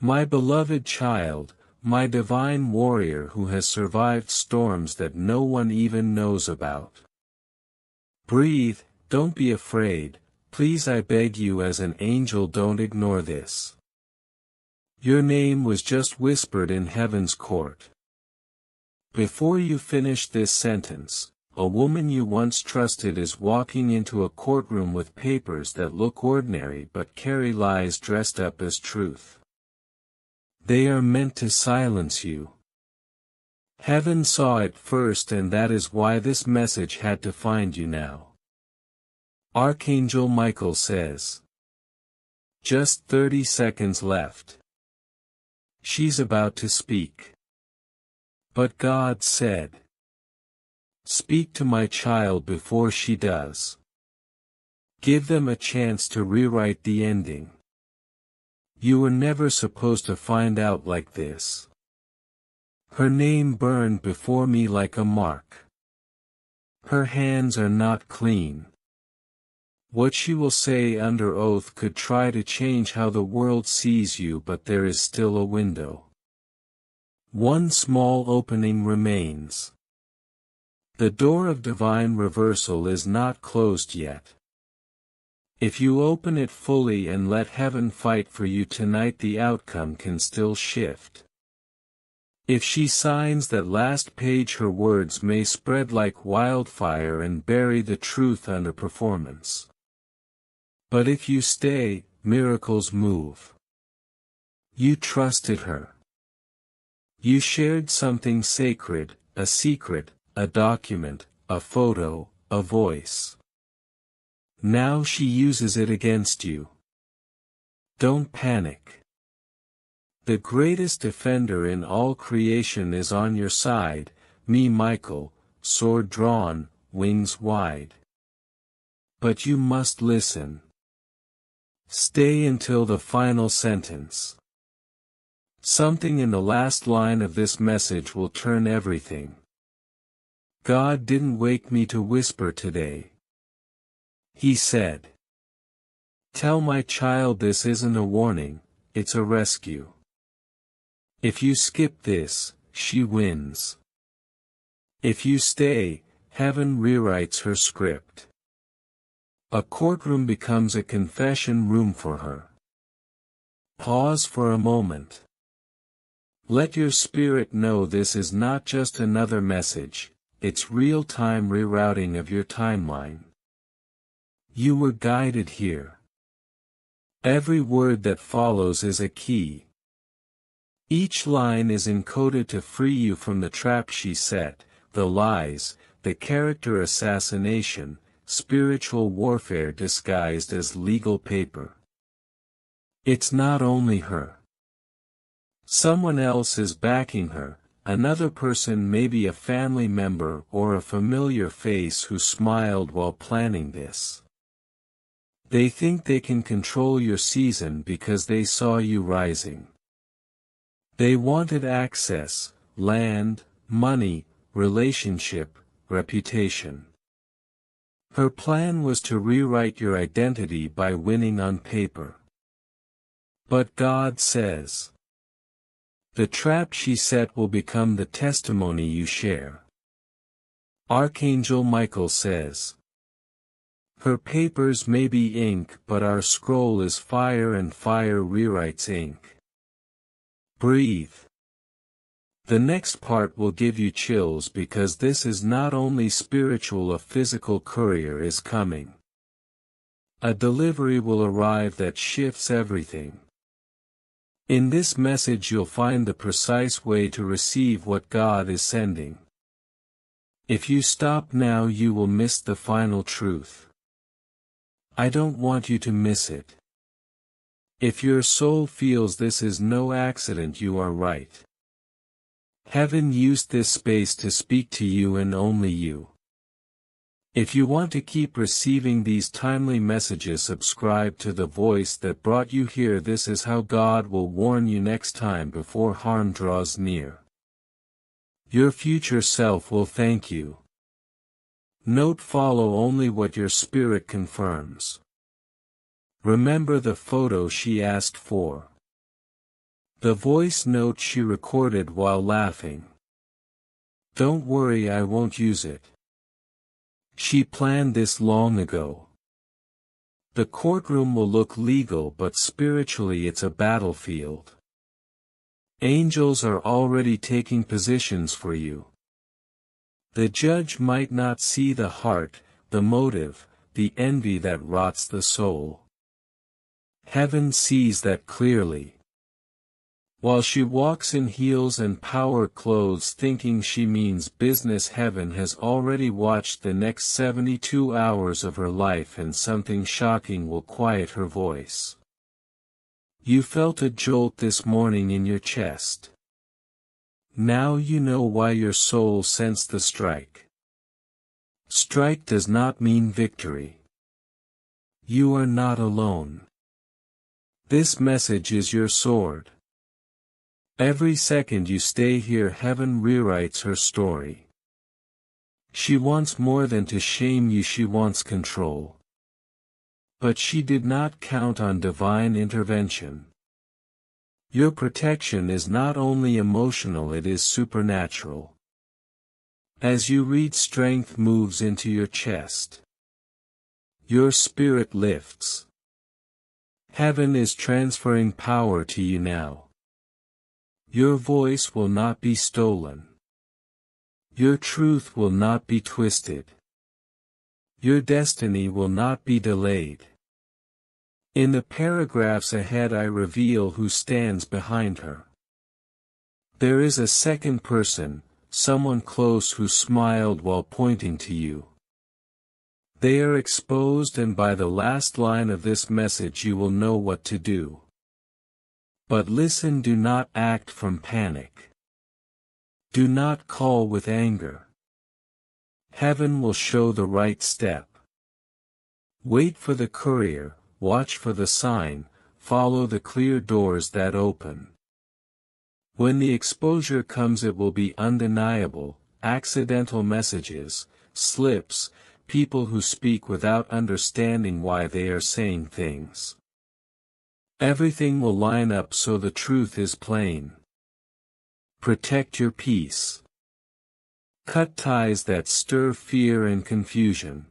My beloved child, my divine warrior who has survived storms that no one even knows about. Breathe, don't be afraid, please I beg you as an angel don't ignore this. Your name was just whispered in heaven's court. Before you finish this sentence, a woman you once trusted is walking into a courtroom with papers that look ordinary but carry lies dressed up as truth. They are meant to silence you. Heaven saw it first, and that is why this message had to find you now. Archangel Michael says. Just 30 seconds left. She's about to speak. But God said, speak to my child before she does. Give them a chance to rewrite the ending. You were never supposed to find out like this. Her name burned before me like a mark. Her hands are not clean. What she will say under oath could try to change how the world sees you, but there is still a window. One small opening remains. The door of divine reversal is not closed yet. If you open it fully and let heaven fight for you tonight, the outcome can still shift. If she signs that last page, her words may spread like wildfire and bury the truth under performance. But if you stay, miracles move. You trusted her. You shared something sacred, a secret, a document, a photo, a voice. Now she uses it against you. Don't panic. The greatest defender in all creation is on your side, me Michael, sword drawn, wings wide. But you must listen. Stay until the final sentence. Something in the last line of this message will turn everything. God didn't wake me to whisper today. He said, tell my child this isn't a warning, it's a rescue. If you skip this, she wins. If you stay, heaven rewrites her script. A courtroom becomes a confession room for her. Pause for a moment. Let your spirit know this is not just another message, it's real-time rerouting of your timeline. You were guided here. Every word that follows is a key. Each line is encoded to free you from the trap she set, the lies, the character assassination, spiritual warfare disguised as legal paper. It's not only her. Someone else is backing her, another person, maybe a family member or a familiar face who smiled while planning this. They think they can control your season because they saw you rising. They wanted access, land, money, relationship, reputation. Her plan was to rewrite your identity by winning on paper. But God says, the trap she set will become the testimony you share. Archangel Michael says, her papers may be ink, but our scroll is fire, and fire rewrites ink. Breathe. The next part will give you chills because this is not only spiritual, a physical courier is coming. A delivery will arrive that shifts everything. In this message you'll find the precise way to receive what God is sending. If you stop now, you will miss the final truth. I don't want you to miss it. If your soul feels this is no accident, you are right. Heaven used this space to speak to you and only you. If you want to keep receiving these timely messages, subscribe to the voice that brought you here. This is how God will warn you next time before harm draws near. Your future self will thank you. Note: follow only what your spirit confirms. Remember the photo she asked for. The voice note she recorded while laughing. Don't worry, I won't use it. She planned this long ago. The courtroom will look legal, but spiritually it's a battlefield. Angels are already taking positions for you. The judge might not see the heart, the motive, the envy that rots the soul. Heaven sees that clearly. While she walks in heels and power clothes thinking she means business, heaven has already watched the next 72 hours of her life, and something shocking will quiet her voice. You felt a jolt this morning in your chest. Now you know why your soul sensed the strike. Strike does not mean victory. You are not alone. This message is your sword. Every second you stay here, heaven rewrites her story. She wants more than to shame you, she wants control. But she did not count on divine intervention. Your protection is not only emotional, it is supernatural. As you read, strength moves into your chest. Your spirit lifts. Heaven is transferring power to you now. Your voice will not be stolen. Your truth will not be twisted. Your destiny will not be delayed. In the paragraphs ahead I reveal who stands behind her. There is a second person, someone close who smiled while pointing to you. They are exposed, and by the last line of this message you will know what to do. But listen, do not act from panic. Do not call with anger. Heaven will show the right step. Wait for the courier, watch for the sign, follow the clear doors that open. When the exposure comes it will be undeniable. Accidental messages, slips, people who speak without understanding why they are saying things. Everything will line up so the truth is plain. Protect your peace. Cut ties that stir fear and confusion.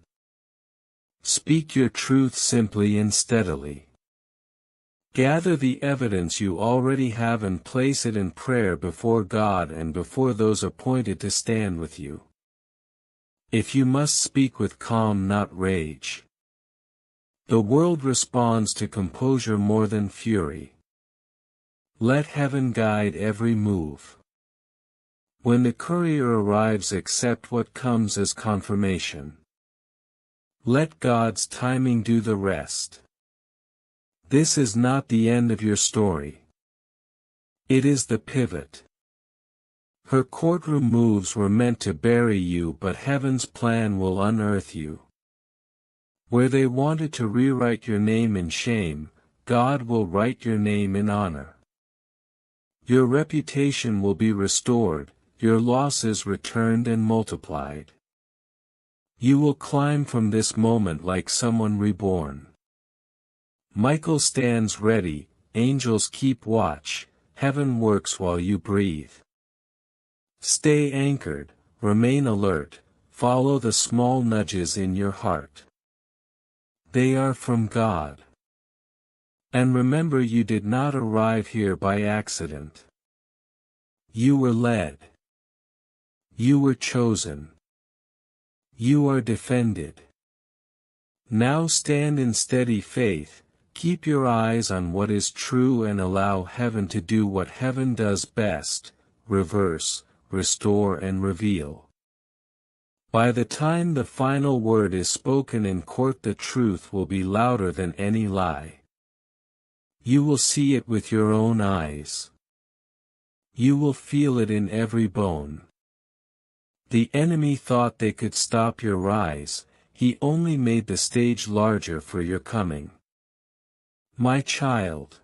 Speak your truth simply and steadily. Gather the evidence you already have and place it in prayer before God and before those appointed to stand with you. If you must, speak with calm, not rage. The world responds to composure more than fury. Let heaven guide every move. When the courier arrives, accept what comes as confirmation. Let God's timing do the rest. This is not the end of your story. It is the pivot. Her courtroom moves were meant to bury you, but heaven's plan will unearth you. Where they wanted to rewrite your name in shame, God will write your name in honor. Your reputation will be restored, your losses returned and multiplied. You will climb from this moment like someone reborn. Michael stands ready, angels keep watch, heaven works while you breathe. Stay anchored, remain alert, follow the small nudges in your heart. They are from God. And remember, you did not arrive here by accident. You were led. You were chosen. You are defended. Now stand in steady faith, keep your eyes on what is true and allow heaven to do what heaven does best, reverse, restore and reveal. By the time the final word is spoken in court, the truth will be louder than any lie. You will see it with your own eyes. You will feel it in every bone. The enemy thought they could stop your rise, he only made the stage larger for your coming. My child.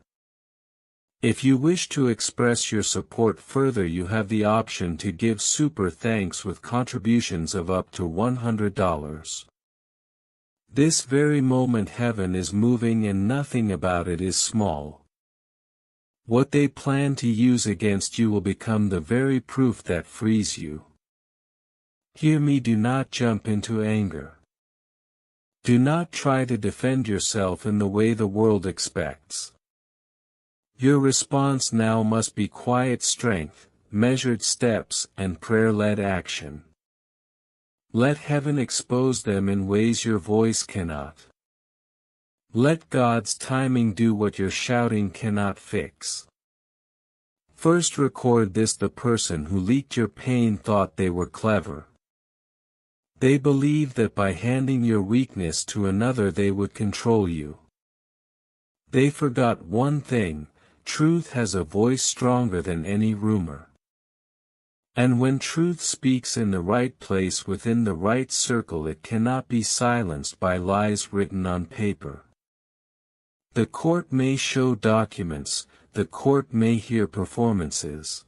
If you wish to express your support further, you have the option to give super thanks with contributions of up to $100. This very moment heaven is moving and nothing about it is small. What they plan to use against you will become the very proof that frees you. Hear me, do not jump into anger. Do not try to defend yourself in the way the world expects. Your response now must be quiet strength, measured steps, and prayer-led action. Let heaven expose them in ways your voice cannot. Let God's timing do what your shouting cannot fix. First record this: the person who leaked your pain thought they were clever. They believed that by handing your weakness to another they would control you. They forgot one thing: truth has a voice stronger than any rumor. And when truth speaks in the right place within the right circle, it cannot be silenced by lies written on paper. The court may show documents, the court may hear performances.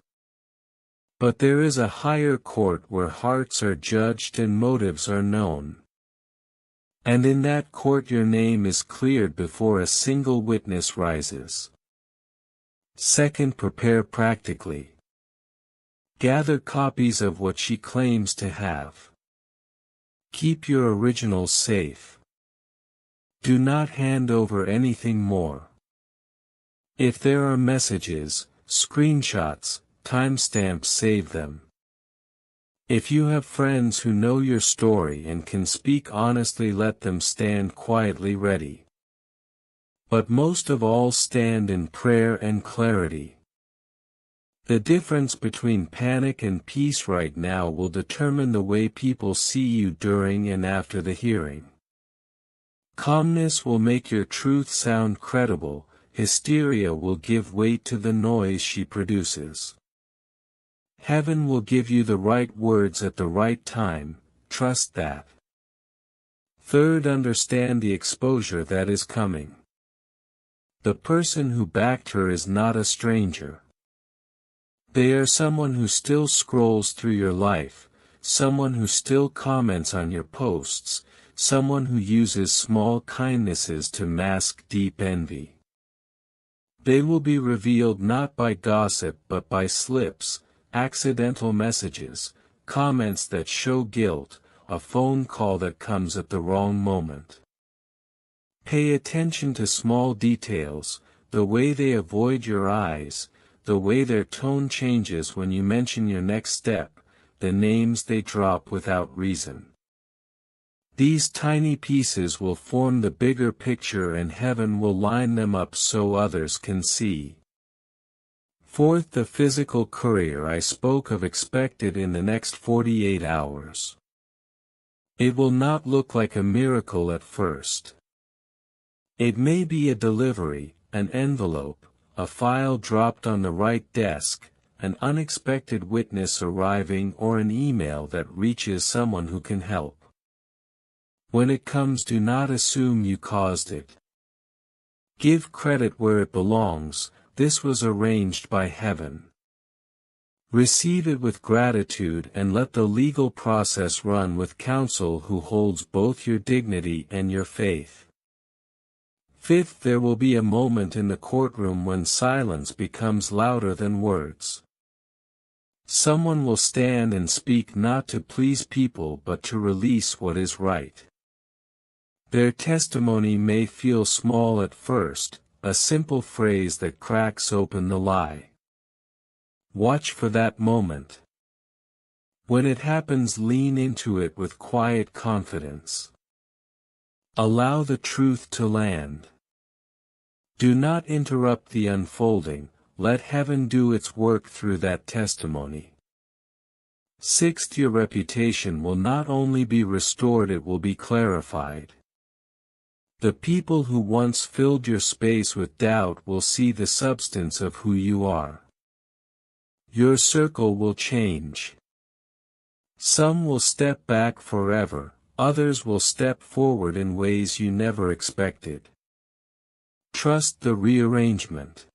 But there is a higher court where hearts are judged and motives are known. And in that court your name is cleared before a single witness rises. Second, prepare practically. Gather copies of what she claims to have. Keep your originals safe. Do not hand over anything more. If there are messages, screenshots, timestamps, save them. If you have friends who know your story and can speak honestly, let them stand quietly ready. But most of all, stand in prayer and clarity. The difference between panic and peace right now will determine the way people see you during and after the hearing. Calmness will make your truth sound credible, hysteria will give weight to the noise she produces. Heaven will give you the right words at the right time, trust that. Third, understand the exposure that is coming. The person who backed her is not a stranger. They are someone who still scrolls through your life, someone who still comments on your posts, someone who uses small kindnesses to mask deep envy. They will be revealed not by gossip but by slips, accidental messages, comments that show guilt, a phone call that comes at the wrong moment. Pay attention to small details, the way they avoid your eyes, the way their tone changes when you mention your next step, the names they drop without reason. These tiny pieces will form the bigger picture, and heaven will line them up so others can see. Fourth, the physical courier I spoke of expected in the next 48 hours. It will not look like a miracle at first. It may be a delivery, an envelope, a file dropped on the right desk, an unexpected witness arriving, or an email that reaches someone who can help. When it comes, do not assume you caused it. Give credit where it belongs: this was arranged by heaven. Receive it with gratitude and let the legal process run with counsel who holds both your dignity and your faith. Fifth, there will be a moment in the courtroom when silence becomes louder than words. Someone will stand and speak not to please people but to release what is right. Their testimony may feel small at first, a simple phrase that cracks open the lie. Watch for that moment. When it happens, lean into it with quiet confidence. Allow the truth to land. Do not interrupt the unfolding, let heaven do its work through that testimony. Sixth, your reputation will not only be restored, it will be clarified. The people who once filled your space with doubt will see the substance of who you are. Your circle will change. Some will step back forever, others will step forward in ways you never expected. Trust the rearrangement.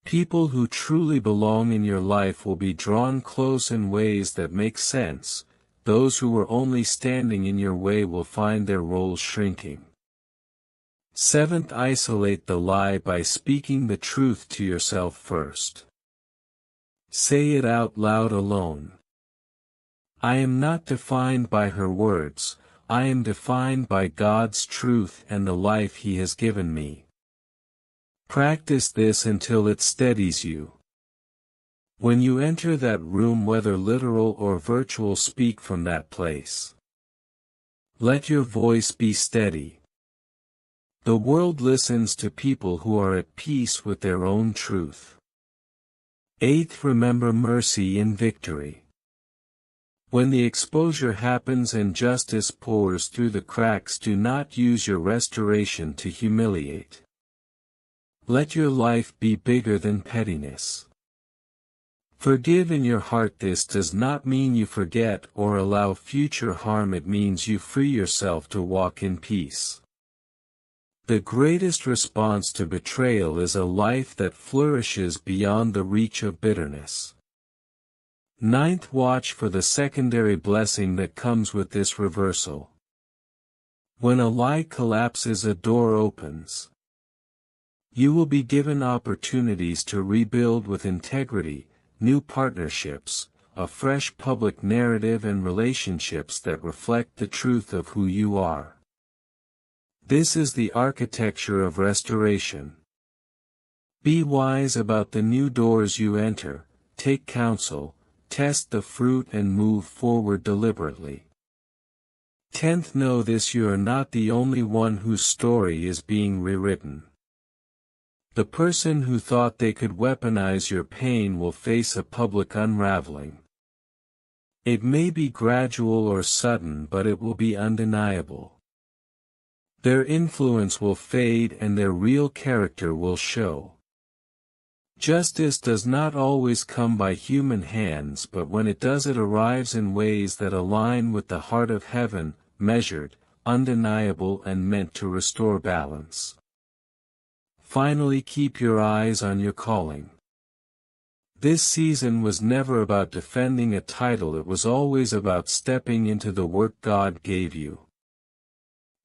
People who truly belong in your life will be drawn close in ways that make sense. Those who were only standing in your way will find their roles shrinking. 7th, isolate the lie by speaking the truth to yourself first. Say it out loud alone. I am not defined by her words, I am defined by God's truth and the life He has given me. Practice this until it steadies you. When you enter that room, whether literal or virtual, speak from that place. Let your voice be steady. The world listens to people who are at peace with their own truth. 8th, remember mercy in victory. When the exposure happens and justice pours through the cracks, do not use your restoration to humiliate. Let your life be bigger than pettiness. Forgive in your heart. This does not mean you forget or allow future harm. It means you free yourself to walk in peace. The greatest response to betrayal is a life that flourishes beyond the reach of bitterness. 9th, watch for the secondary blessing that comes with this reversal. When a lie collapses, a door opens. You will be given opportunities to rebuild with integrity, new partnerships, a fresh public narrative, and relationships that reflect the truth of who you are. This is the architecture of restoration. Be wise about the new doors you enter, take counsel, test the fruit, and move forward deliberately. 10th, know this: you are not the only one whose story is being rewritten. The person who thought they could weaponize your pain will face a public unraveling. It may be gradual or sudden, but it will be undeniable. Their influence will fade and their real character will show. Justice does not always come by human hands, but when it does, it arrives in ways that align with the heart of heaven, measured, undeniable, and meant to restore balance. Finally, keep your eyes on your calling. This season was never about defending a title, it was always about stepping into the work God gave you.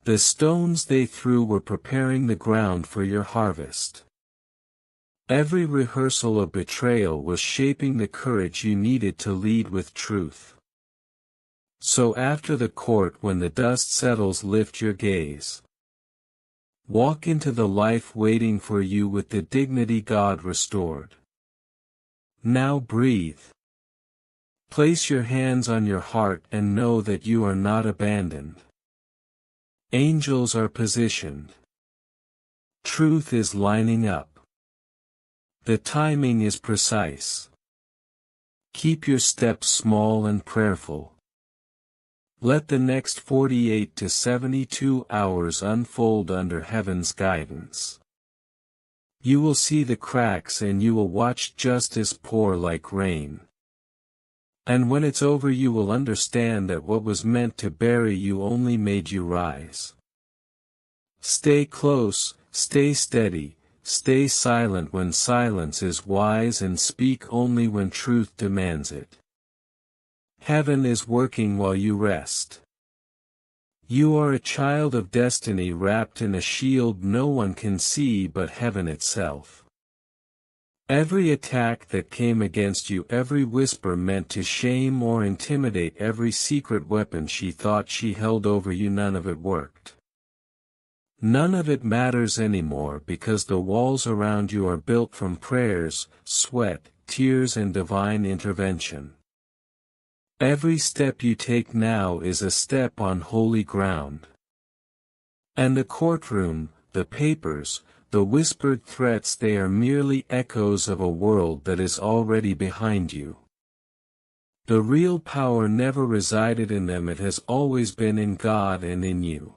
The stones they threw were preparing the ground for your harvest. Every rehearsal of betrayal was shaping the courage you needed to lead with truth. So after the court, when the dust settles, lift your gaze. Walk into the life waiting for you with the dignity God restored. Now breathe. Place your hands on your heart and know that you are not abandoned. Angels are positioned. Truth is lining up. The timing is precise. Keep your steps small and prayerful. Let the next 48 to 72 hours unfold under heaven's guidance. You will see the cracks and you will watch justice pour like rain. And when it's over, you will understand that what was meant to bury you only made you rise. Stay close, stay steady, stay silent when silence is wise, and speak only when truth demands it. Heaven is working while you rest. You are a child of destiny, wrapped in a shield no one can see but heaven itself. Every attack that came against you, every whisper meant to shame or intimidate, every secret weapon she thought she held over you, none of it worked. None of it matters anymore, because the walls around you are built from prayers, sweat, tears, and divine intervention. Every step you take now is a step on holy ground. And the courtroom, the papers, the whispered threats, they are merely echoes of a world that is already behind you. The real power never resided in them, it has always been in God and in you.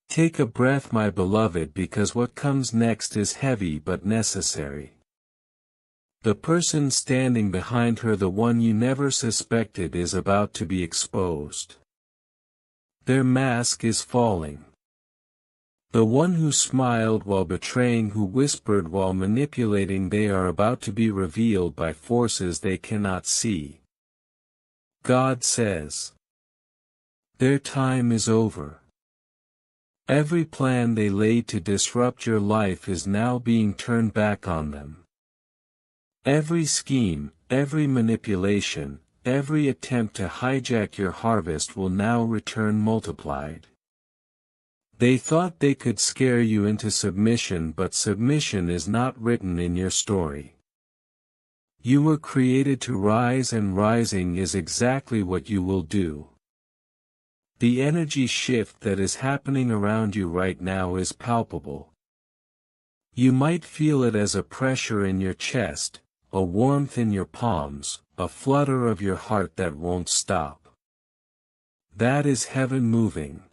Take a breath, my beloved, because what comes next is heavy but necessary. The person standing behind her, the one you never suspected, is about to be exposed. Their mask is falling. The one who smiled while betraying, who whispered while manipulating, they are about to be revealed by forces they cannot see. God says, their time is over. Every plan they laid to disrupt your life is now being turned back on them. Every scheme, every manipulation, every attempt to hijack your harvest will now return multiplied. They thought they could scare you into submission, but submission is not written in your story. You were created to rise, and rising is exactly what you will do. The energy shift that is happening around you right now is palpable. You might feel it as a pressure in your chest, a warmth in your palms, a flutter of your heart that won't stop. That is heaven moving.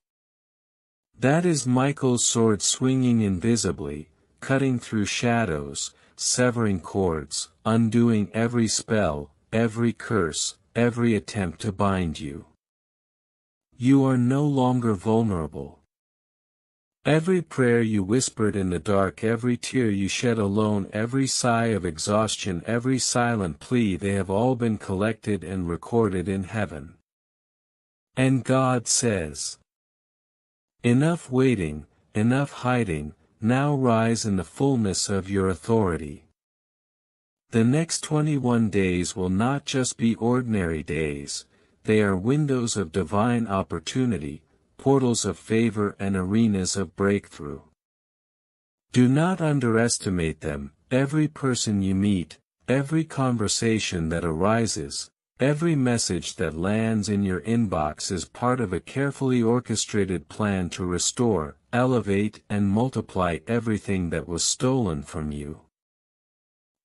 That is Michael's sword swinging invisibly, cutting through shadows, severing cords, undoing every spell, every curse, every attempt to bind you. You are no longer vulnerable. Every prayer you whispered in the dark, every tear you shed alone, every sigh of exhaustion, every silent plea, they have all been collected and recorded in heaven. And God says, enough waiting, enough hiding, now rise in the fullness of your authority. The next 21 days will not just be ordinary days. They are windows of divine opportunity, portals of favor, and arenas of breakthrough. Do not underestimate them. Every person you meet, every conversation that arises, every message that lands in your inbox is part of a carefully orchestrated plan to restore, elevate, and multiply everything that was stolen from you.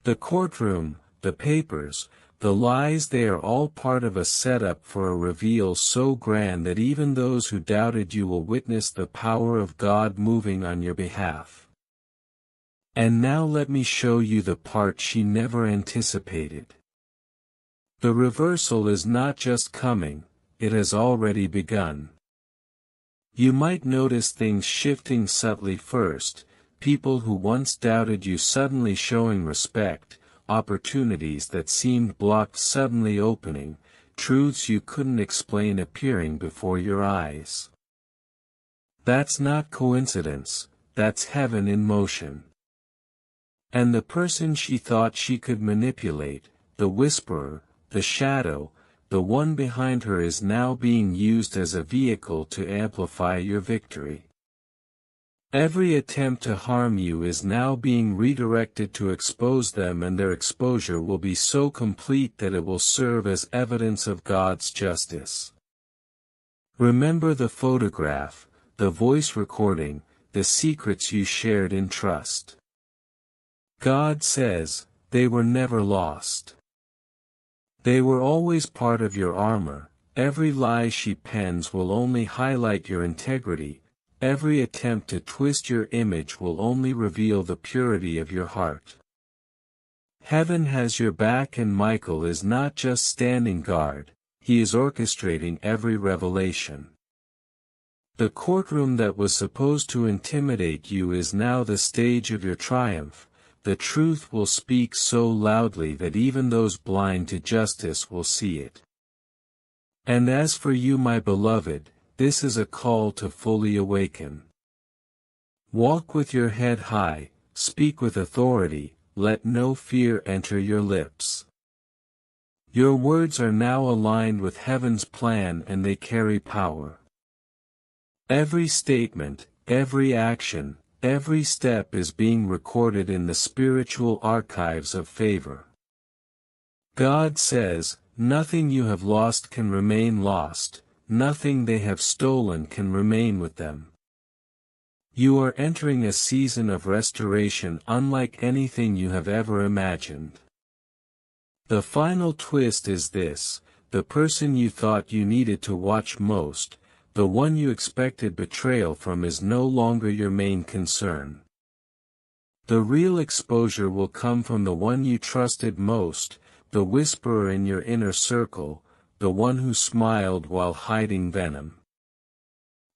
The courtroom, the papers, the lies, they are all part of a setup for a reveal so grand that even those who doubted you will witness the power of God moving on your behalf. And now let me show you the part she never anticipated. The reversal is not just coming, it has already begun. You might notice things shifting subtly first, people who once doubted you suddenly showing respect, opportunities that seemed blocked suddenly opening, truths you couldn't explain appearing before your eyes. That's not coincidence, that's heaven in motion. And the person she thought she could manipulate, the whisperer, the shadow, the one behind her, is now being used as a vehicle to amplify your victory. Every attempt to harm you is now being redirected to expose them, and their exposure will be so complete that it will serve as evidence of God's justice. Remember the photograph, the voice recording, the secrets you shared in trust. God says, they were never lost. They were always part of your armor. Every lie she pens will only highlight your integrity. Every attempt to twist your image will only reveal the purity of your heart. Heaven has your back, and Michael is not just standing guard, he is orchestrating every revelation. The courtroom that was supposed to intimidate you is now the stage of your triumph. The truth will speak so loudly that even those blind to justice will see it. And as for you, my beloved, this is a call to fully awaken. Walk with your head high, speak with authority, let no fear enter your lips. Your words are now aligned with heaven's plan, and they carry power. Every statement, every action, every step is being recorded in the spiritual archives of favor. God says, nothing you have lost can remain lost, nothing they have stolen can remain with them. You are entering a season of restoration unlike anything you have ever imagined. The final twist is this: the person you thought you needed to watch most, the one you expected betrayal from, is no longer your main concern. The real exposure will come from the one you trusted most, the whisperer in your inner circle, the one who smiled while hiding venom.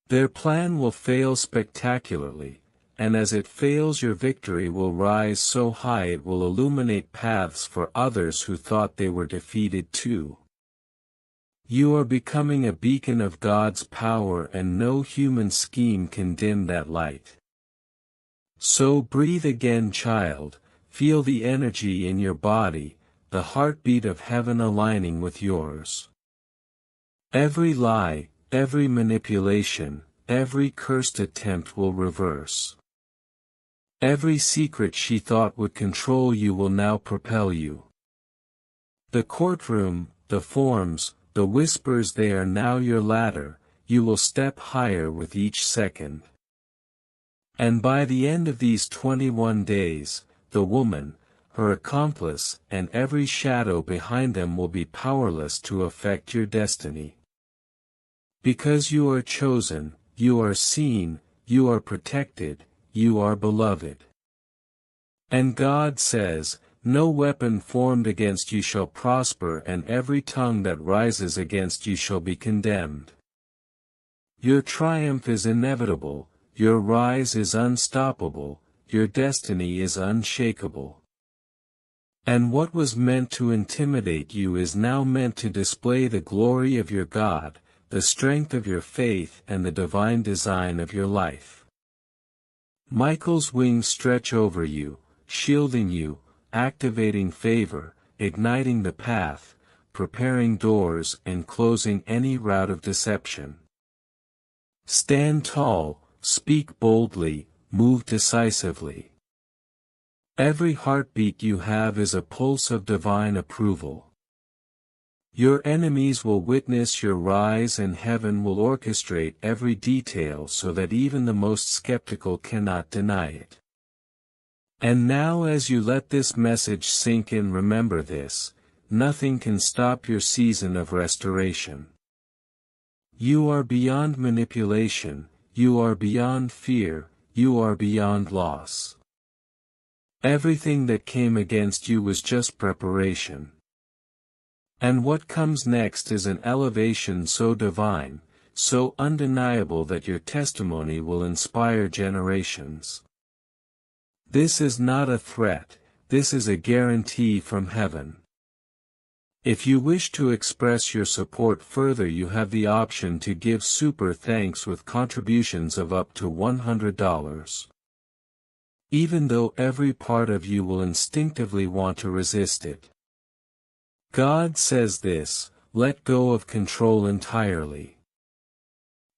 Their plan will fail spectacularly, and as it fails, your victory will rise so high it will illuminate paths for others who thought they were defeated too. You are becoming a beacon of God's power, and no human scheme can dim that light. So breathe again, child, feel the energy in your body, the heartbeat of heaven aligning with yours. Every lie, every manipulation, every cursed attempt will reverse. Every secret she thought would control you will now propel you. The courtroom, the forms, the whispers, they are now your ladder. You will step higher with each second. And by the end of these 21 days, the woman, her accomplice, and every shadow behind them will be powerless to affect your destiny. Because you are chosen, you are seen, you are protected, you are beloved. And God says, "No weapon formed against you shall prosper, and every tongue that rises against you shall be condemned." Your triumph is inevitable, your rise is unstoppable, your destiny is unshakable. And what was meant to intimidate you is now meant to display the glory of your God, the strength of your faith, and the divine design of your life. Michael's wings stretch over you, shielding you, activating favor, igniting the path, preparing doors, and closing any route of deception. Stand tall, speak boldly, move decisively. Every heartbeat you have is a pulse of divine approval. Your enemies will witness your rise, and heaven will orchestrate every detail so that even the most skeptical cannot deny it. And now, as you let this message sink in, remember this: nothing can stop your season of restoration. You are beyond manipulation, you are beyond fear, you are beyond loss. Everything that came against you was just preparation. And what comes next is an elevation so divine, so undeniable that your testimony will inspire generations. This is not a threat, this is a guarantee from heaven. If you wish to express your support further, you have the option to give super thanks with contributions of up to $100. Even though every part of you will instinctively want to resist it. God says this: let go of control entirely.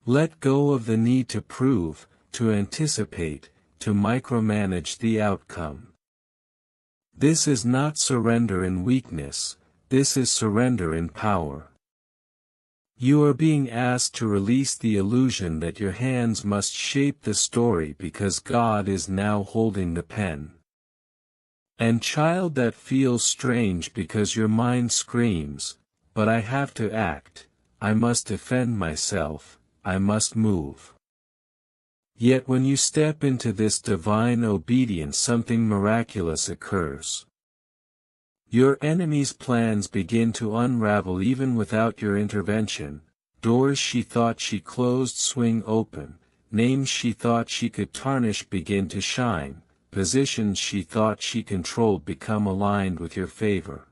Let go of the need to prove, to anticipate, to micromanage the outcome. This is not surrender in weakness, this is surrender in power. You are being asked to release the illusion that your hands must shape the story, because God is now holding the pen. And child, that feels strange because your mind screams, "But I have to act, I must defend myself, I must move." Yet when you step into this divine obedience, something miraculous occurs. Your enemy's plans begin to unravel even without your intervention. Doors she thought she closed swing open, names she thought she could tarnish begin to shine. Positions she thought she controlled become aligned with your favor.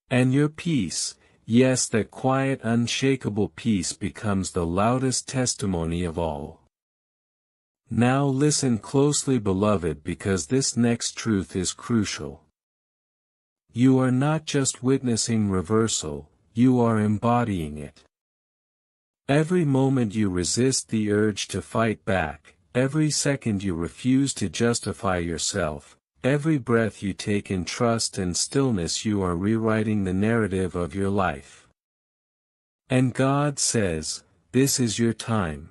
And your peace, yes, that quiet, unshakable peace, becomes the loudest testimony of all. Now listen closely, beloved, because this next truth is crucial. You are not just witnessing reversal, you are embodying it. Every moment you resist the urge to fight back, every second you refuse to justify yourself, every breath you take in trust and stillness, you are rewriting the narrative of your life. And God says, this is your time.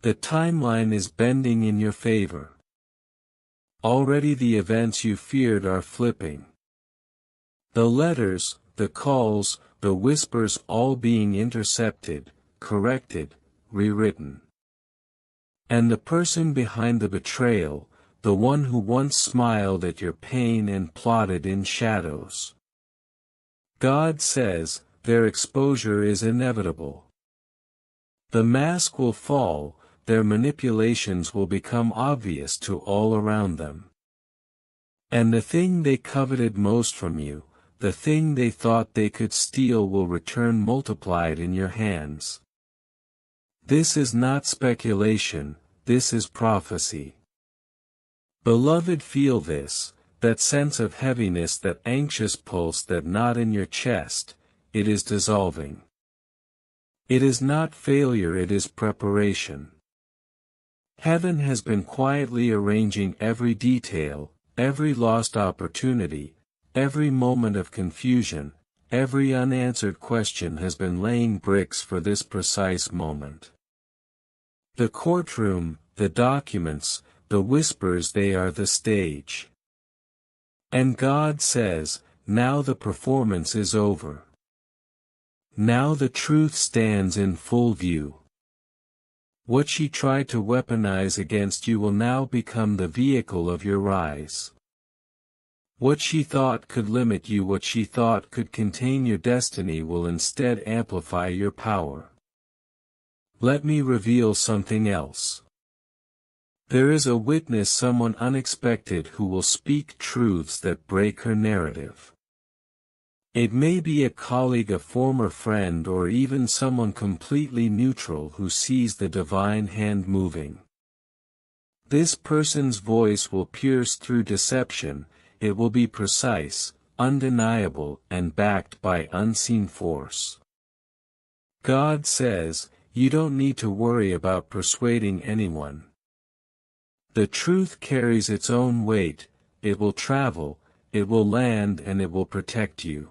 The timeline is bending in your favor. Already the events you feared are flipping. The letters, the calls, the whispers, all being intercepted, corrected, rewritten. And the person behind the betrayal, the one who once smiled at your pain and plotted in shadows. God says, their exposure is inevitable. The mask will fall, their manipulations will become obvious to all around them. And the thing they coveted most from you, the thing they thought they could steal will return multiplied in your hands. This is not speculation, this is prophecy. Beloved, feel this, that sense of heaviness, that anxious pulse, that knot in your chest. It is dissolving. It is not failure, it is preparation. Heaven has been quietly arranging every detail, every lost opportunity, every moment of confusion, every unanswered question has been laying bricks for this precise moment. The courtroom, the documents, the whispers, they are the stage. And God says, now the performance is over. Now the truth stands in full view. What she tried to weaponize against you will now become the vehicle of your rise. What she thought could limit you, what she thought could contain your destiny, will instead amplify your power. Let me reveal something else. There is a witness, someone unexpected, who will speak truths that break her narrative. It may be a colleague, a former friend, or even someone completely neutral who sees the divine hand moving. This person's voice will pierce through deception, it will be precise, undeniable, and backed by unseen force. God says, you don't need to worry about persuading anyone. The truth carries its own weight, it will travel, it will land, and it will protect you.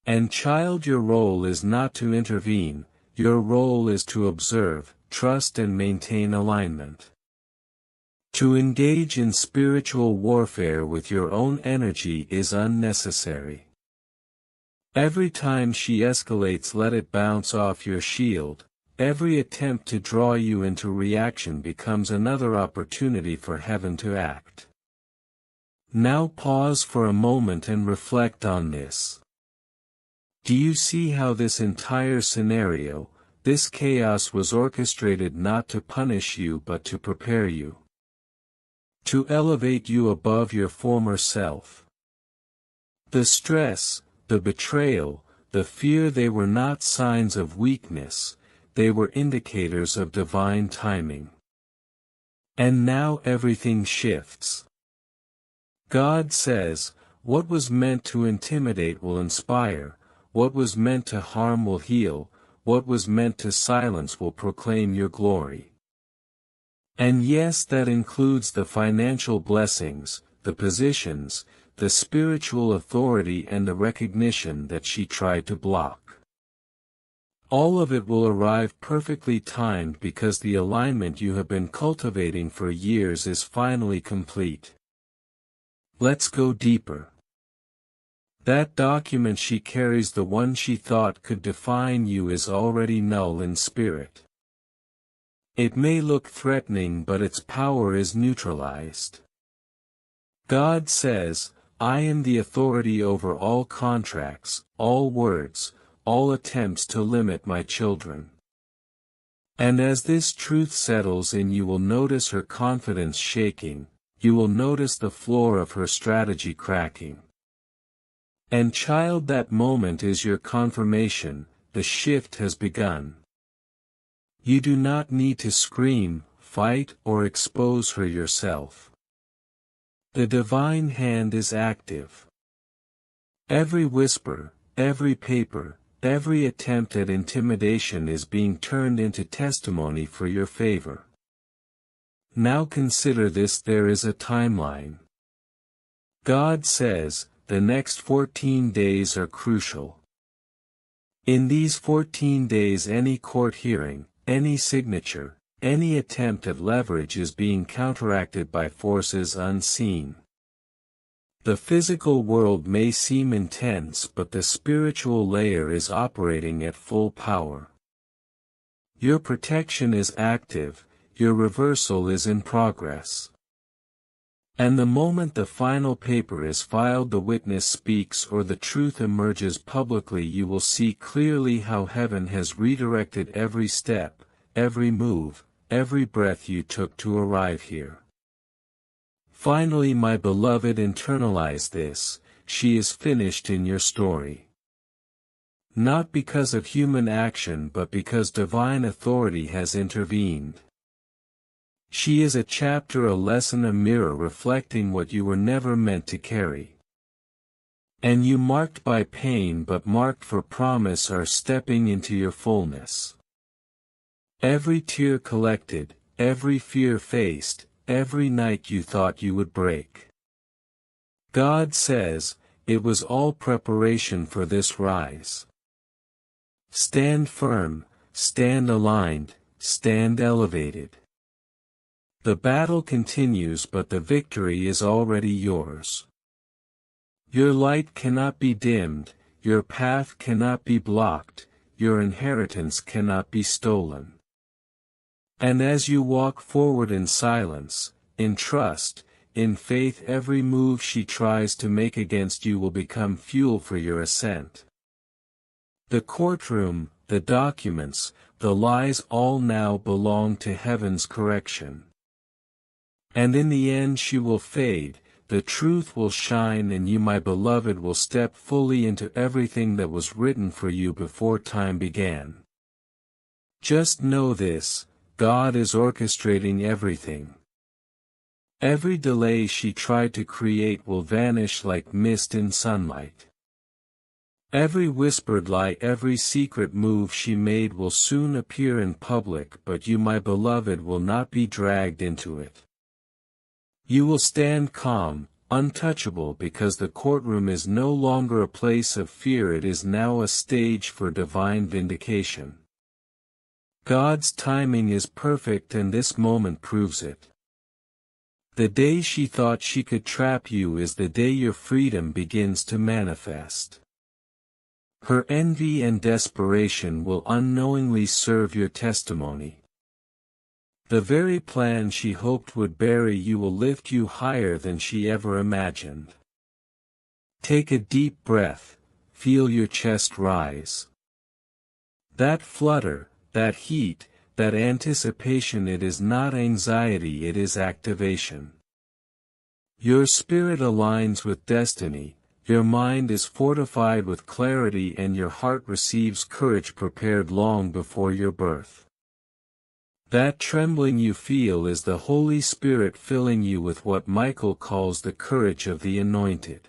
And child, your role is not to intervene, your role is to observe, trust, and maintain alignment. To engage in spiritual warfare with your own energy is unnecessary. Every time she escalates, let it bounce off your shield. Every attempt to draw you into reaction becomes another opportunity for heaven to act. Now pause for a moment and reflect on this. Do you see how this entire scenario, this chaos, was orchestrated not to punish you but to prepare you? To elevate you above your former self. The stress, the betrayal, the fear, they were not signs of weakness, they were indicators of divine timing. And now everything shifts. God says, what was meant to intimidate will inspire, what was meant to harm will heal, what was meant to silence will proclaim your glory. And yes, that includes the financial blessings, the positions, the spiritual authority, and the recognition that she tried to block. All of it will arrive perfectly timed because the alignment you have been cultivating for years is finally complete. Let's go deeper. That document she carries, the one she thought could define you, is already null in spirit. It may look threatening, but its power is neutralized. God says, I am the authority over all contracts, all words, all attempts to limit my children. And as this truth settles in, you will notice her confidence shaking, you will notice the floor of her strategy cracking. And child, that moment is your confirmation, the shift has begun. You do not need to scream, fight, or expose her yourself. The divine hand is active. Every whisper, every paper, every attempt at intimidation is being turned into testimony for your favor. Now consider this, there is a timeline. God says, the next 14 days are crucial. In these 14 days, any court hearing, any signature, any attempt at leverage is being counteracted by forces unseen. The physical world may seem intense, but the spiritual layer is operating at full power. Your protection is active, your reversal is in progress. And the moment the final paper is filed, the witness speaks, or the truth emerges publicly, you will see clearly how heaven has redirected every step, every move, every breath you took to arrive here. Finally, my beloved, internalize this. she is finished in your story. Not because of human action but because divine authority has intervened. She is a chapter, a lesson, a mirror reflecting what you were never meant to carry. And you, marked by pain but marked for promise, are stepping into your fullness. Every tear collected, every fear faced, every night you thought you would break. God says, it was all preparation for this rise. Stand firm, stand aligned, stand elevated. The battle continues but the victory is already yours. Your light cannot be dimmed, your path cannot be blocked, your inheritance cannot be stolen. And as you walk forward in silence, in trust, in faith, every move she tries to make against you will become fuel for your ascent. The courtroom, the documents, the lies all now belong to heaven's correction. And in the end she will fade, the truth will shine, and you, my beloved, will step fully into everything that was written for you before time began. Just know this, God is orchestrating everything. Every delay she tried to create will vanish like mist in sunlight. Every whispered lie, every secret move she made will soon appear in public, but you, my beloved, will not be dragged into it. You will stand calm, untouchable, because the courtroom is no longer a place of fear, it is now a stage for divine vindication. God's timing is perfect and this moment proves it. The day she thought she could trap you is the day your freedom begins to manifest. Her envy and desperation will unknowingly serve your testimony. The very plan she hoped would bury you will lift you higher than she ever imagined. Take a deep breath, feel your chest rise. That flutter, that heat, that anticipation, it is not anxiety, it is activation. Your spirit aligns with destiny, your mind is fortified with clarity, and your heart receives courage prepared long before your birth. That trembling you feel is the Holy Spirit filling you with what Michael calls the courage of the anointed.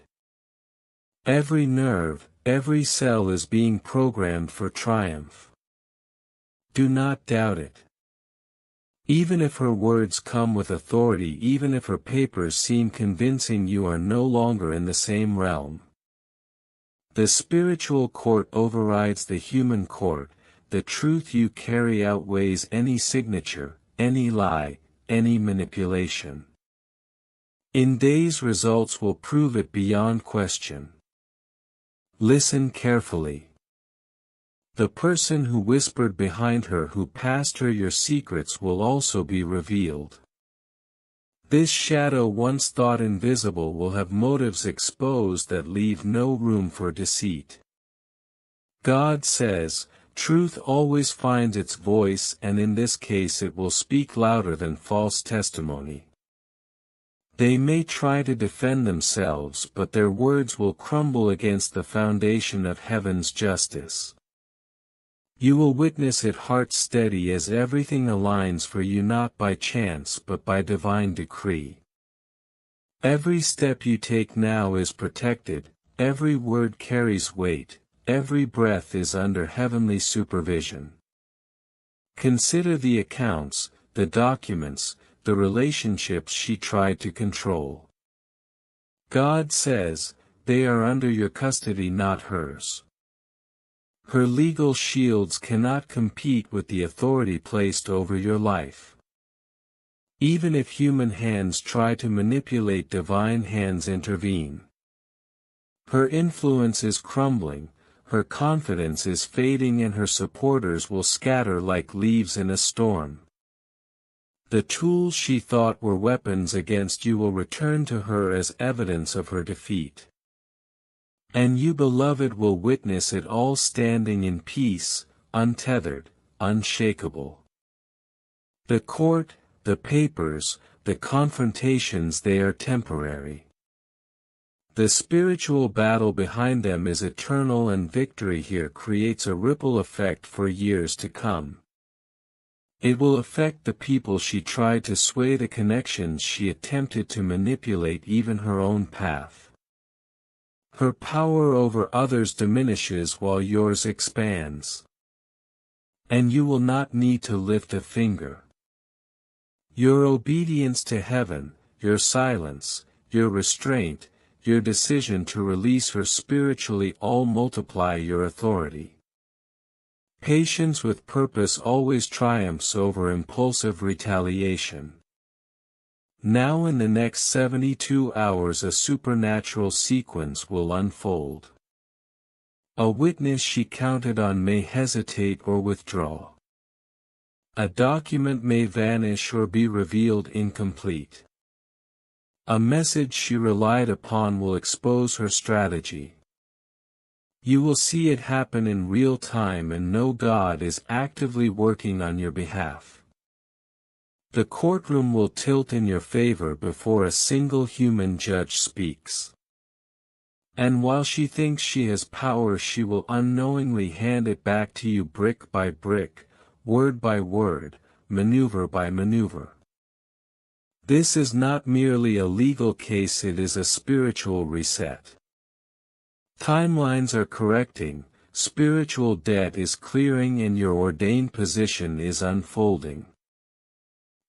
Every nerve, every cell is being programmed for triumph. Do not doubt it. Even if her words come with authority, even if her papers seem convincing, you are no longer in the same realm. The spiritual court overrides the human court. The truth you carry outweighs any signature, any lie, any manipulation. In days, results will prove it beyond question. Listen carefully. The person who whispered behind her, who passed her your secrets, will also be revealed. This shadow, once thought invisible, will have motives exposed that leave no room for deceit. God says, truth always finds its voice, and in this case it will speak louder than false testimony. They may try to defend themselves, but their words will crumble against the foundation of heaven's justice. You will witness it heart steady as everything aligns for you, not by chance but by divine decree. Every step you take now is protected, every word carries weight, every breath is under heavenly supervision. Consider the accounts, the documents, the relationships she tried to control. God says, they are under your custody, not hers. Her legal shields cannot compete with the authority placed over your life. Even if human hands try to manipulate, divine hands intervene. Her influence is crumbling, her confidence is fading, and her supporters will scatter like leaves in a storm. The tools she thought were weapons against you will return to her as evidence of her defeat. And you, beloved, will witness it all standing in peace, untethered, unshakable. The court, the papers, the confrontations, they are temporary. The spiritual battle behind them is eternal, and victory here creates a ripple effect for years to come. It will affect the people she tried to sway, the connections she attempted to manipulate, even her own path. Her power over others diminishes while yours expands. And you will not need to lift a finger. Your obedience to heaven, your silence, your restraint, your decision to release her spiritually all multiply your authority. Patience with purpose always triumphs over impulsive retaliation. Now in the next 72 hours a supernatural sequence will unfold. A witness she counted on may hesitate or withdraw. A document may vanish or be revealed incomplete. A message she relied upon will expose her strategy. You will see it happen in real time and know God is actively working on your behalf. The courtroom will tilt in your favor before a single human judge speaks. And while she thinks she has power, she will unknowingly hand it back to you brick by brick, word by word, maneuver by maneuver. This is not merely a legal case, it is a spiritual reset. Timelines are correcting, spiritual debt is clearing, and your ordained position is unfolding.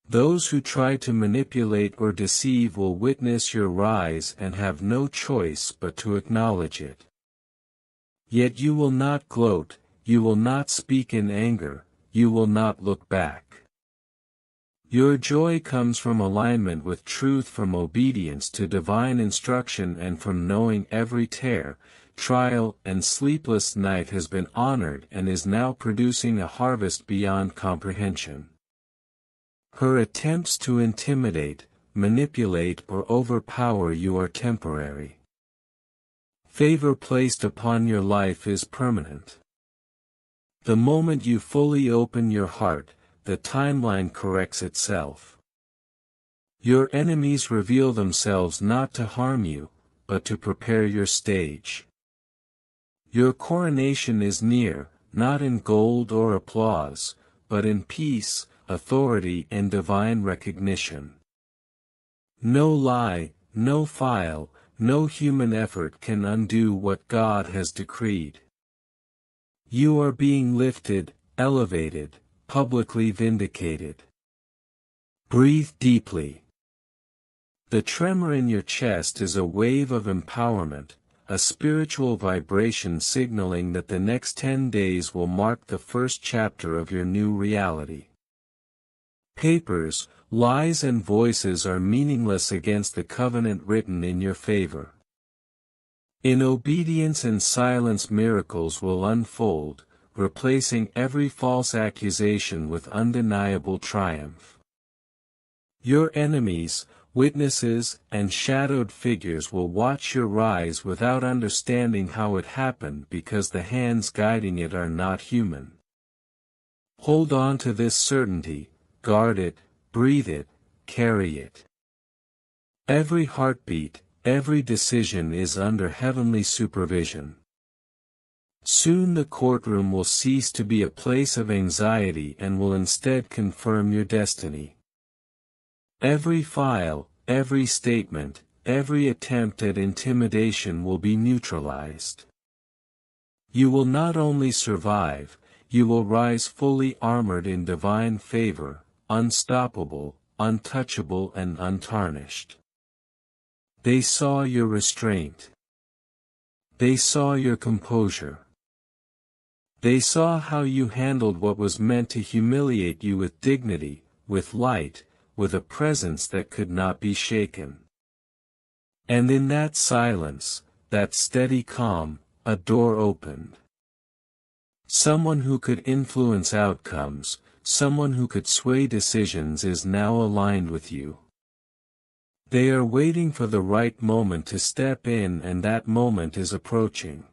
Those who try to manipulate or deceive will witness your rise and have no choice but to acknowledge it. Yet you will not gloat, you will not speak in anger, you will not look back. Your joy comes from alignment with truth, from obedience to divine instruction, and from knowing every tear, trial, and sleepless night has been honored and is now producing a harvest beyond comprehension. Her attempts to intimidate, manipulate, or overpower you are temporary. Favor placed upon your life is permanent. The moment you fully open your heart, the timeline corrects itself. Your enemies reveal themselves not to harm you, but to prepare your stage. Your coronation is near, not in gold or applause, but in peace, authority, and divine recognition. No lie, no file, no human effort can undo what God has decreed. You are being lifted, elevated, publicly vindicated. Breathe deeply. The tremor in your chest is a wave of empowerment, a spiritual vibration signaling that the next 10 days will mark the first chapter of your new reality. Papers, lies, and voices are meaningless against the covenant written in your favor. In obedience and silence, miracles will unfold, replacing every false accusation with undeniable triumph. Your enemies, witnesses, and shadowed figures will watch your rise without understanding how it happened, because the hands guiding it are not human. Hold on to this certainty, guard it, breathe it, carry it. Every heartbeat, every decision is under heavenly supervision. Soon the courtroom will cease to be a place of anxiety and will instead confirm your destiny. Every file, every statement, every attempt at intimidation will be neutralized. You will not only survive, you will rise fully armored in divine favor, unstoppable, untouchable, and untarnished. They saw your restraint. They saw your composure. They saw how you handled what was meant to humiliate you with dignity, with light, with a presence that could not be shaken. And in that silence, that steady calm, a door opened. Someone who could influence outcomes, someone who could sway decisions is now aligned with you. They are waiting for the right moment to step in, and that moment is approaching.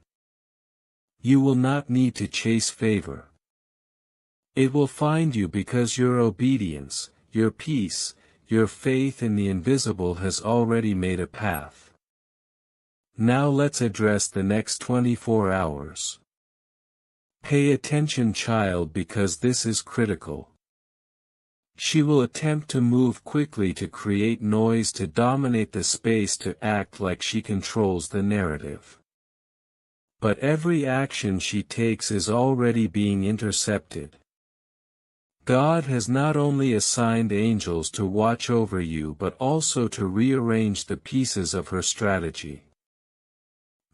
You will not need to chase favor. It will find you because your obedience, your peace, your faith in the invisible has already made a path. Now let's address the next 24 hours. Pay attention, child, because this is critical. She will attempt to move quickly, to create noise, to dominate the space, to act like she controls the narrative. But every action she takes is already being intercepted. God has not only assigned angels to watch over you but also to rearrange the pieces of her strategy.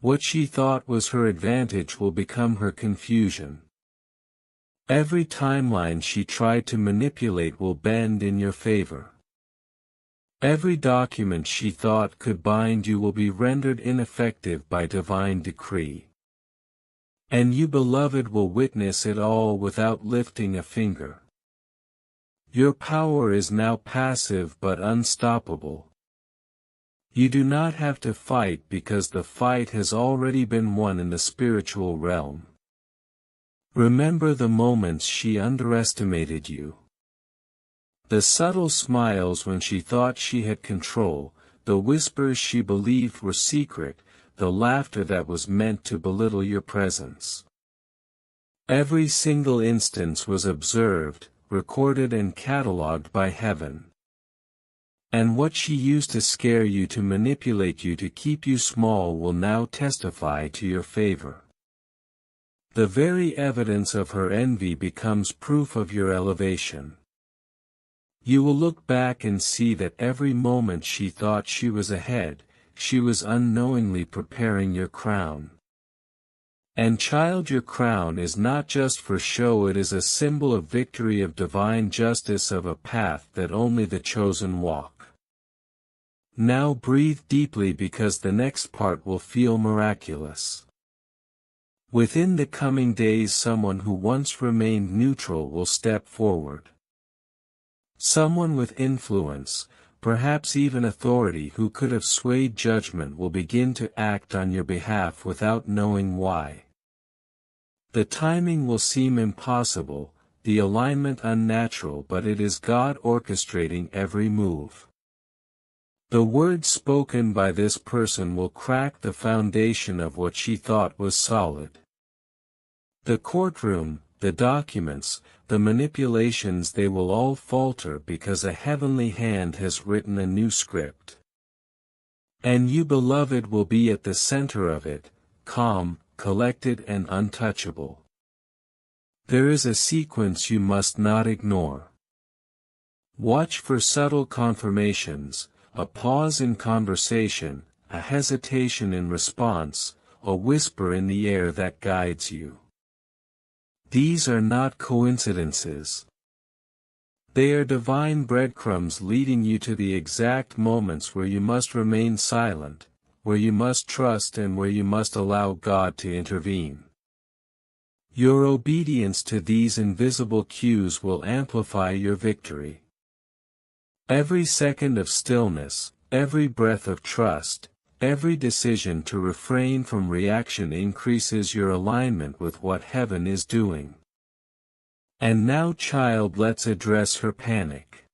What she thought was her advantage will become her confusion. Every timeline she tried to manipulate will bend in your favor. Every document she thought could bind you will be rendered ineffective by divine decree. And you, beloved, will witness it all without lifting a finger. Your power is now passive but unstoppable. You do not have to fight because the fight has already been won in the spiritual realm. Remember the moments she underestimated you. The subtle smiles when she thought she had control, the whispers she believed were secret, the laughter that was meant to belittle your presence. Every single instance was observed, recorded and catalogued by heaven. And what she used to scare you, to manipulate you, to keep you small will now testify to your favor. The very evidence of her envy becomes proof of your elevation. You will look back and see that every moment she thought she was ahead, she was unknowingly preparing your crown. And child, your crown is not just for show, it is a symbol of victory, of divine justice, of a path that only the chosen walk. Now breathe deeply because the next part will feel miraculous. Within the coming days, someone who once remained neutral will step forward. Someone with influence, perhaps even authority, who could have swayed judgment will begin to act on your behalf without knowing why. The timing will seem impossible, the alignment unnatural, but it is God orchestrating every move. The words spoken by this person will crack the foundation of what she thought was solid. The courtroom, the documents, the manipulations, they will all falter because a heavenly hand has written a new script. And you, beloved, will be at the center of it, calm, collected and untouchable. There is a sequence you must not ignore. Watch for subtle confirmations, a pause in conversation, a hesitation in response, a whisper in the air that guides you. These are not coincidences. They are divine breadcrumbs leading you to the exact moments where you must remain silent, where you must trust, and where you must allow God to intervene. Your obedience to these invisible cues will amplify your victory. Every second of stillness, every breath of trust, every decision to refrain from reaction increases your alignment with what heaven is doing. And now, child, let's address her panic.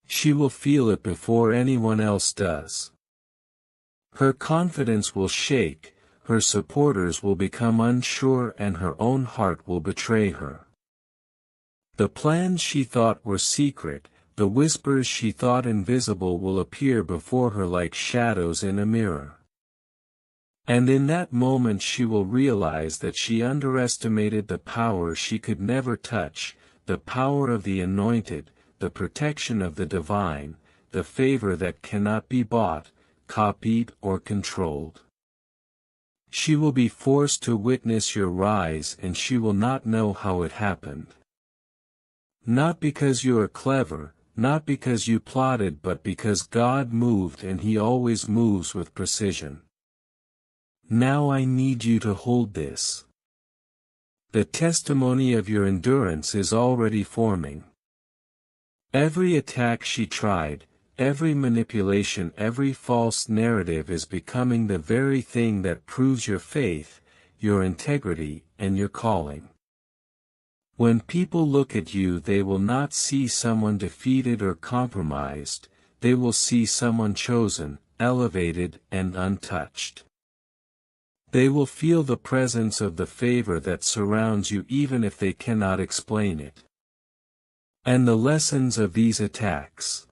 She will feel it before anyone else does. Her confidence will shake, her supporters will become unsure, and her own heart will betray her. The plans she thought were secret, the whispers she thought invisible, will appear before her like shadows in a mirror. And in that moment she will realize that she underestimated the power she could never touch, the power of the anointed, the protection of the divine, the favor that cannot be bought, copied, or controlled. She will be forced to witness your rise, and she will not know how it happened. Not because you are clever, not because you plotted, but because God moved, and He always moves with precision. Now I need you to hold this. The testimony of your endurance is already forming. Every attack she tried, every manipulation, every false narrative is becoming the very thing that proves your faith, your integrity, and your calling. When people look at you, they will not see someone defeated or compromised, they will see someone chosen, elevated and untouched. They will feel the presence of the favor that surrounds you even if they cannot explain it. And the lessons of these attacks.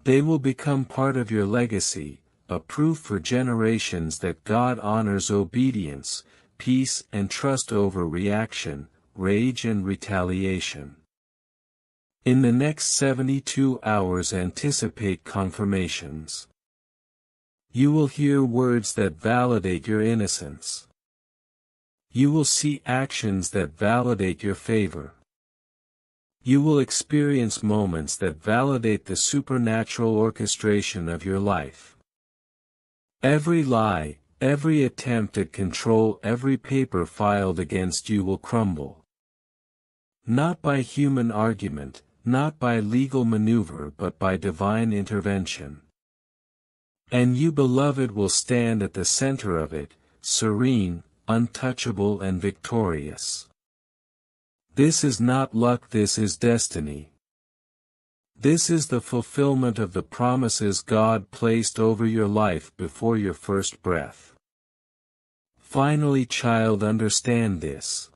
They will become part of your legacy, a proof for generations that God honors obedience, peace and trust over reaction, rage and retaliation. In the next 72 hours anticipate confirmations. You will hear words that validate your innocence. You will see actions that validate your favor. You will experience moments that validate the supernatural orchestration of your life. Every lie, every attempt at control, every paper filed against you will crumble. Not by human argument, not by legal maneuver, but by divine intervention. And you, beloved, will stand at the center of it, serene, untouchable and victorious. This is not luck, this is destiny. This is the fulfillment of the promises God placed over your life before your first breath. Finally, child, understand this.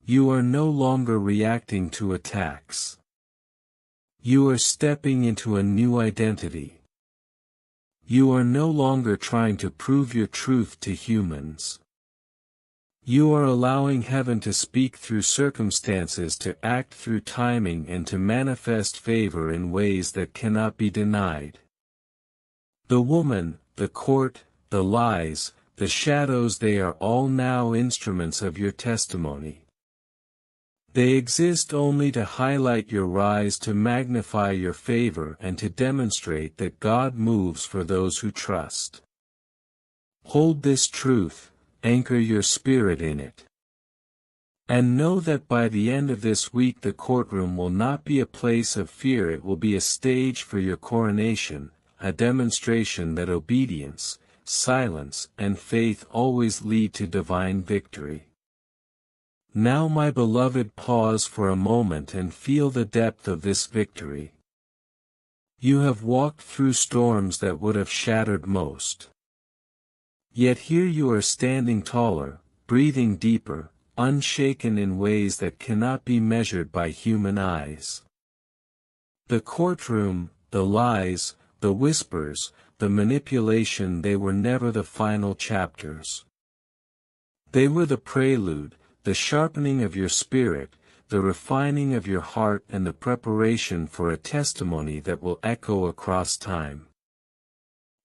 You are no longer reacting to attacks. You are stepping into a new identity. You are no longer trying to prove your truth to humans. You are allowing heaven to speak through circumstances, to act through timing, and to manifest favor in ways that cannot be denied. The woman, the court, the lies, the shadows, they are all now instruments of your testimony. They exist only to highlight your rise, to magnify your favor, and to demonstrate that God moves for those who trust. Hold this truth. Anchor your spirit in it. And know that by the end of this week the courtroom will not be a place of fear, it will be a stage for your coronation, a demonstration that obedience, silence, and faith always lead to divine victory. Now, my beloved, pause for a moment and feel the depth of this victory. You have walked through storms that would have shattered most. Yet here you are standing taller, breathing deeper, unshaken in ways that cannot be measured by human eyes. The courtroom, the lies, the whispers, the manipulation, they were never the final chapters. They were the prelude, the sharpening of your spirit, the refining of your heart, and the preparation for a testimony that will echo across time.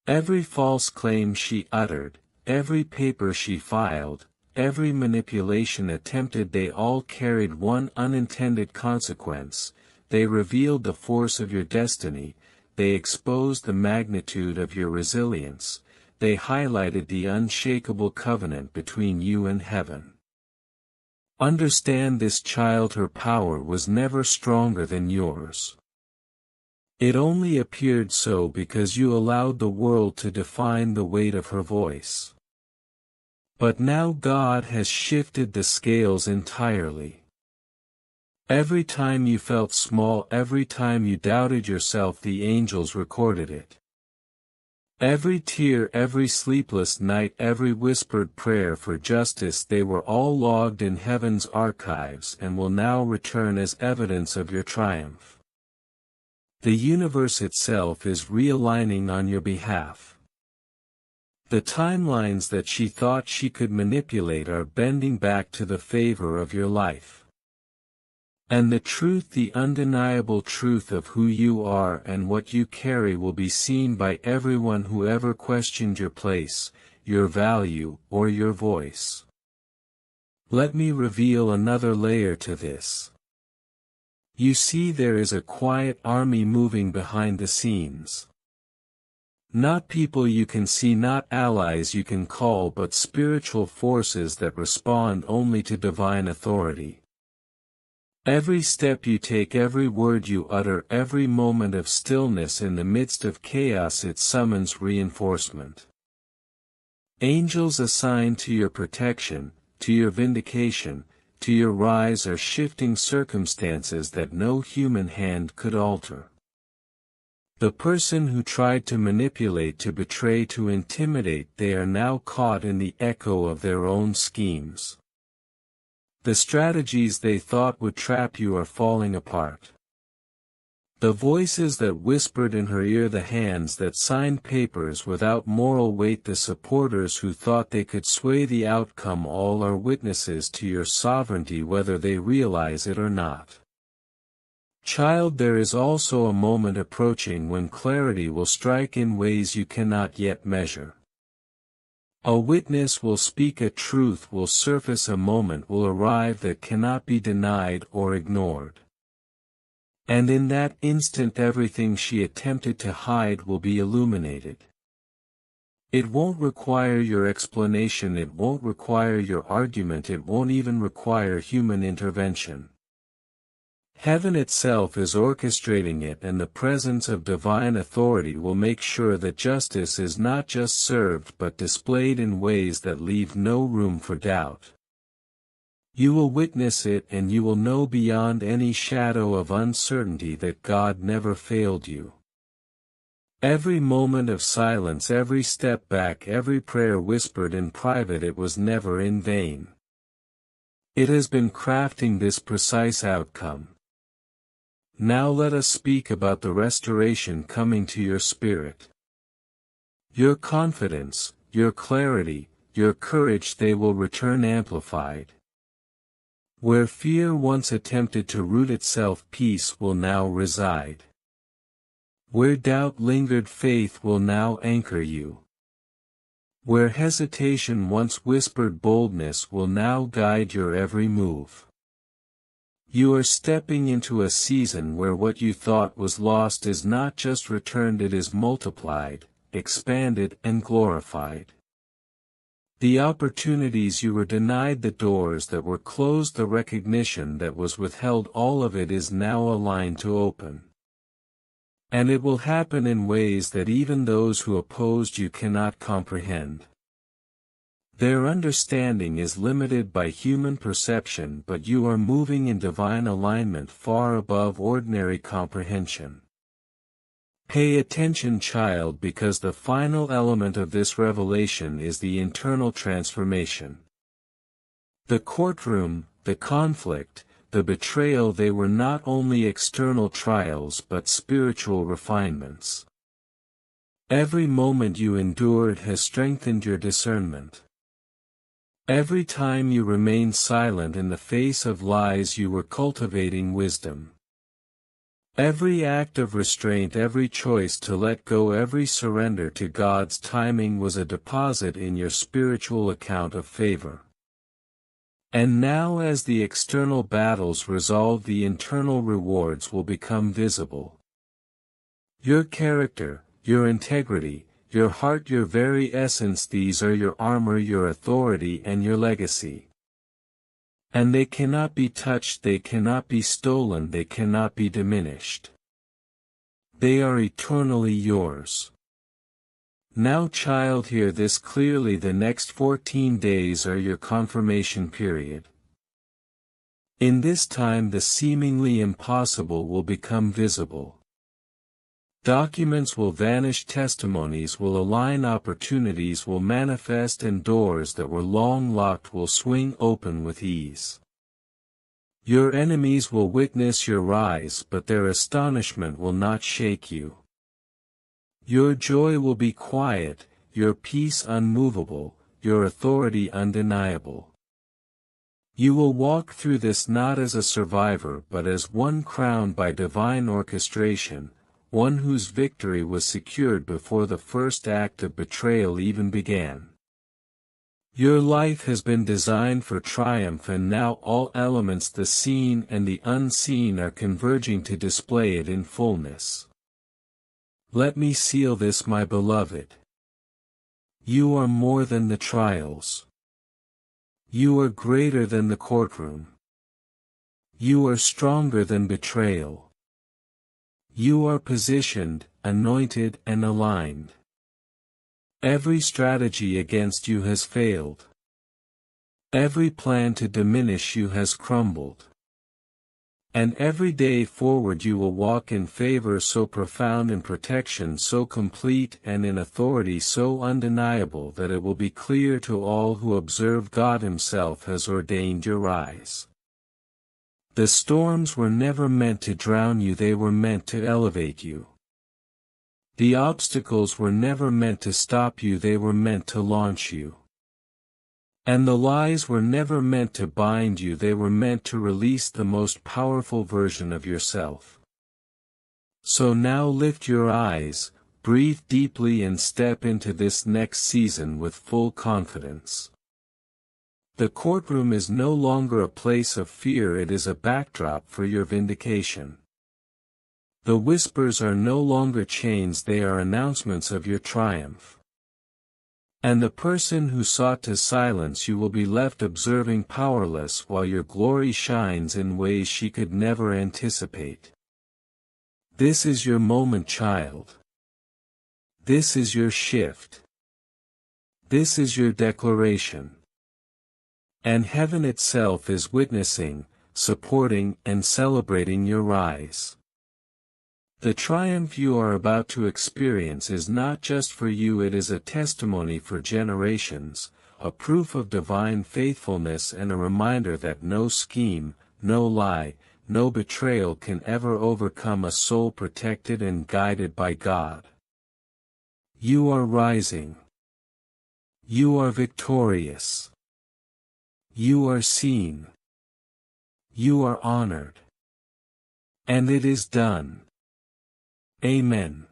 Every false claim she uttered, every paper she filed, every manipulation attempted, they all carried one unintended consequence. They revealed the force of your destiny, they exposed the magnitude of your resilience, they highlighted the unshakable covenant between you and heaven. Understand this, child, her power was never stronger than yours. It only appeared so because you allowed the world to define the weight of her voice. But now God has shifted the scales entirely. Every time you felt small, every time you doubted yourself, the angels recorded it. Every tear, every sleepless night, every whispered prayer for justice, they were all logged in heaven's archives and will now return as evidence of your triumph. The universe itself is realigning on your behalf. The timelines that she thought she could manipulate are bending back to the favor of your life. And the truth, the undeniable truth of who you are and what you carry, will be seen by everyone who ever questioned your place, your value, or your voice. Let me reveal another layer to this. You see, there is a quiet army moving behind the scenes. Not people you can see, not allies you can call, but spiritual forces that respond only to divine authority. Every step you take, every word you utter, every moment of stillness in the midst of chaos, it summons reinforcement. Angels assigned to your protection, to your vindication, to your rise, are shifting circumstances that no human hand could alter. The person who tried to manipulate, to betray, to intimidate, they are now caught in the echo of their own schemes. The strategies they thought would trap you are falling apart. The voices that whispered in her ear, the hands that signed papers without moral weight, the supporters who thought they could sway the outcome, all are witnesses to your sovereignty whether they realize it or not. Child, there is also a moment approaching when clarity will strike in ways you cannot yet measure. A witness will speak, a truth will surface, a moment will arrive that cannot be denied or ignored. And in that instant everything she attempted to hide will be illuminated. It won't require your explanation, it won't require your argument, it won't even require human intervention. Heaven itself is orchestrating it, and the presence of divine authority will make sure that justice is not just served but displayed in ways that leave no room for doubt. You will witness it, and you will know beyond any shadow of uncertainty that God never failed you. Every moment of silence, every step back, every prayer whispered in private, it was never in vain. It has been crafting this precise outcome. Now let us speak about the restoration coming to your spirit. Your confidence, your clarity, your courage, they will return amplified. Where fear once attempted to root itself, peace will now reside. Where doubt lingered, faith will now anchor you. Where hesitation once whispered, boldness will now guide your every move. You are stepping into a season where what you thought was lost is not just returned, it is multiplied, expanded, and glorified. The opportunities you were denied, the doors that were closed, the recognition that was withheld, all of it is now aligned to open. And it will happen in ways that even those who opposed you cannot comprehend. Their understanding is limited by human perception, but you are moving in divine alignment far above ordinary comprehension. Pay attention, child, because the final element of this revelation is the internal transformation. The courtroom, the conflict, the betrayal, they were not only external trials but spiritual refinements. Every moment you endured has strengthened your discernment. Every time you remained silent in the face of lies, you were cultivating wisdom. Every act of restraint, every choice to let go, every surrender to God's timing was a deposit in your spiritual account of favor. And now, as the external battles resolve, the internal rewards will become visible. Your character, your integrity, your heart, your very essence, these are your armor, your authority, and your legacy. And they cannot be touched, they cannot be stolen, they cannot be diminished. They are eternally yours. Now, child, hear this clearly: the next 14 days are your confirmation period. In this time the seemingly impossible will become visible. Documents will vanish, testimonies will align, opportunities will manifest, and doors that were long locked will swing open with ease. Your enemies will witness your rise, but their astonishment will not shake you. Your joy will be quiet, your peace unmovable, your authority undeniable. You will walk through this not as a survivor but as one crowned by divine orchestration, one whose victory was secured before the first act of betrayal even began. Your life has been designed for triumph, and now all elements, the seen and the unseen, are converging to display it in fullness. Let me seal this, my beloved. You are more than the trials. You are greater than the courtroom. You are stronger than betrayal. You are positioned, anointed, and aligned. Every strategy against you has failed. Every plan to diminish you has crumbled. And every day forward you will walk in favor so profound, in protection so complete, and in authority so undeniable that it will be clear to all who observe God Himself has ordained your rise. The storms were never meant to drown you, they were meant to elevate you. The obstacles were never meant to stop you, they were meant to launch you. And the lies were never meant to bind you, they were meant to release the most powerful version of yourself. So now lift your eyes, breathe deeply, and step into this next season with full confidence. The courtroom is no longer a place of fear, it is a backdrop for your vindication. The whispers are no longer chains, they are announcements of your triumph. And the person who sought to silence you will be left observing powerless while your glory shines in ways she could never anticipate. This is your moment, child. This is your shift. This is your declaration. And heaven itself is witnessing, supporting, and celebrating your rise. The triumph you are about to experience is not just for you, it is a testimony for generations, a proof of divine faithfulness and a reminder that no scheme, no lie, no betrayal can ever overcome a soul protected and guided by God. You are rising. You are victorious. You are seen. You are honored. And it is done. Amen.